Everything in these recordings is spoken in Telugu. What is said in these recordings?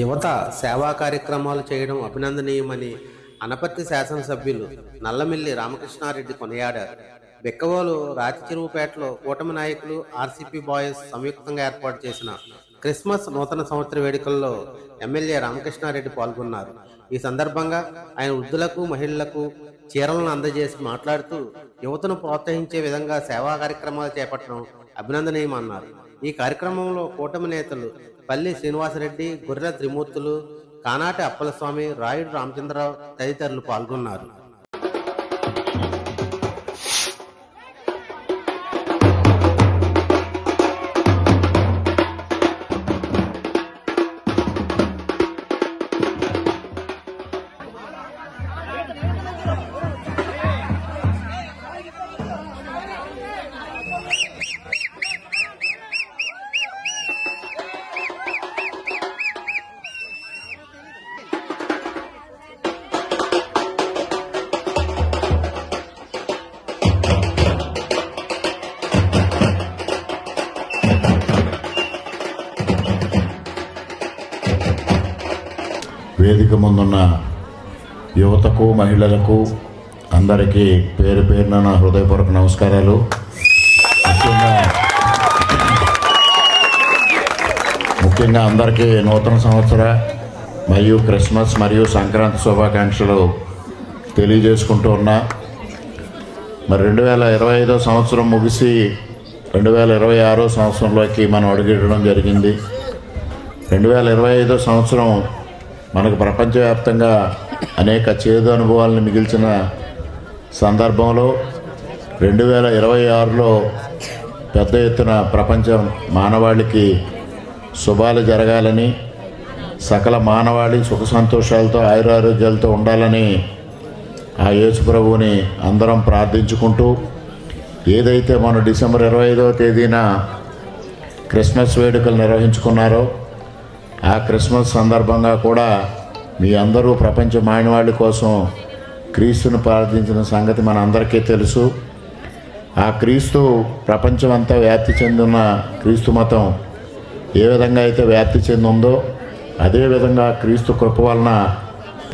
యువత సేవా కార్యక్రమాలు చేయడం అభినందనీయమని అనపర్తి శాసనసభ్యులు నల్లమిల్లి రామకృష్ణారెడ్డి కొనియాడారు. బిక్కవోలు రాతిచెరువుపేటలో కూటమి నాయకులు, ఆర్సీపీ బాయ్స్ సంయుక్తంగా ఏర్పాటు చేసిన క్రిస్మస్ నూతన సంవత్సర వేడుకల్లో ఎమ్మెల్యే రామకృష్ణారెడ్డి పాల్గొన్నారు. ఈ సందర్భంగా ఆయన వృద్ధులకు, మహిళలకు చీరలను అందజేసి మాట్లాడుతూ యువతను ప్రోత్సహించే విధంగా సేవా కార్యక్రమాలు చేపట్టడం అభినందనీయమన్నారు. ఈ కార్యక్రమంలో కూటమి నేతలు పల్లి శ్రీనివాసరెడ్డి, గొర్రెల త్రిమూర్తులు, కానాటి అప్పలస్వామి, రాయుడు రామచంద్రరావు తదితరులు పాల్గొన్నారు. వేదిక ముందున్న యువతకు, మహిళలకు అందరికీ పేరు పేరున నా హృదయపూర్వక నమస్కారాలు. ముఖ్యంగా అందరికీ నూతన సంవత్సర మరియు క్రిస్మస్ మరియు సంక్రాంతి శుభాకాంక్షలు తెలియజేసుకుంటూ ఉన్నా. మరి 2025 సంవత్సరం ముగిసి 2026 సంవత్సరంలోకి మనం అడుగుపెట్టడం జరిగింది. 2025 సంవత్సరం మనకు ప్రపంచవ్యాప్తంగా అనేక చేదు అనుభవాలను మిగిల్చిన సందర్భంలో 2026లో పెద్ద ఎత్తున ప్రపంచ మానవాళికి శుభాలు జరగాలని, సకల మానవాళి సుఖ సంతోషాలతో ఆయురారోగ్యాలతో ఉండాలని ఆ యేసు ప్రభువుని అందరం ప్రార్థించుకుంటూ, ఏదైతే మనం డిసెంబర్ 25వ తేదీన క్రిస్మస్ వేడుకలు నిర్వహించుకున్నారో ఆ క్రిస్మస్ సందర్భంగా కూడా మీ అందరూ ప్రపంచ మానవాళి కోసం క్రీస్తుని ప్రార్థించిన సంగతి మన అందరికీ తెలుసు. ఆ క్రీస్తు ప్రపంచమంతా వ్యాప్తి చెందిన క్రీస్తు మతం ఏ విధంగా అయితే వ్యాప్తి చెందిందో అదేవిధంగా క్రీస్తు కృప వలన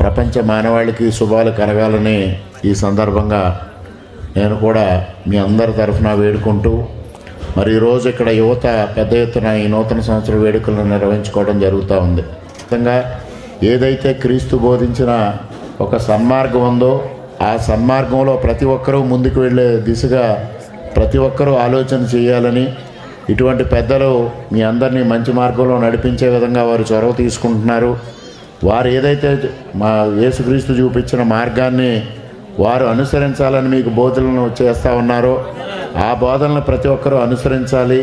ప్రపంచ మానవాళికి శుభాలు కలగాలని ఈ సందర్భంగా నేను కూడా మీ అందరి తరఫున వేడుకుంటూ, మరి ఈరోజు ఇక్కడ యువత పెద్ద ఎత్తున ఈ నూతన సంవత్సర వేడుకలను నిర్వహించుకోవడం జరుగుతూ ఉంది. విధంగా ఏదైతే క్రీస్తు బోధించిన ఒక సన్మార్గం ఉందో ఆ సన్మార్గంలో ప్రతి ఒక్కరూ ముందుకు వెళ్ళే దిశగా ప్రతి ఒక్కరూ ఆలోచన చేయాలని, ఇటువంటి పెద్దలు మీ అందరినీ మంచి మార్గంలో నడిపించే విధంగా వారు చొరవ తీసుకుంటున్నారు. వారు ఏదైతే మా యేసుక్రీస్తు చూపించిన మార్గాన్ని వారు అనుసరించాలని మీకు బోధనలు చేస్తూ ఉన్నారో ఆ బోధనలు ప్రతి ఒక్కరూ అనుసరించాలి.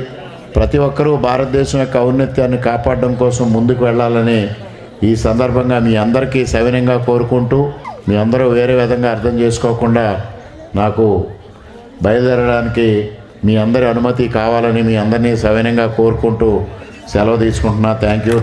ప్రతి ఒక్కరూ భారతదేశం యొక్క ఔన్నత్యాన్ని కాపాడడం కోసం ముందుకు వెళ్ళాలని ఈ సందర్భంగా మీ అందరికీ సవినయంగా కోరుకుంటూ, మీ అందరూ వేరే విధంగా అర్థం చేసుకోకుండా నాకు బయలుదేరడానికి మీ అందరి అనుమతి కావాలని మీ అందరినీ సవినయంగా కోరుకుంటూ సెలవు తీసుకుంటున్నా. Thank you.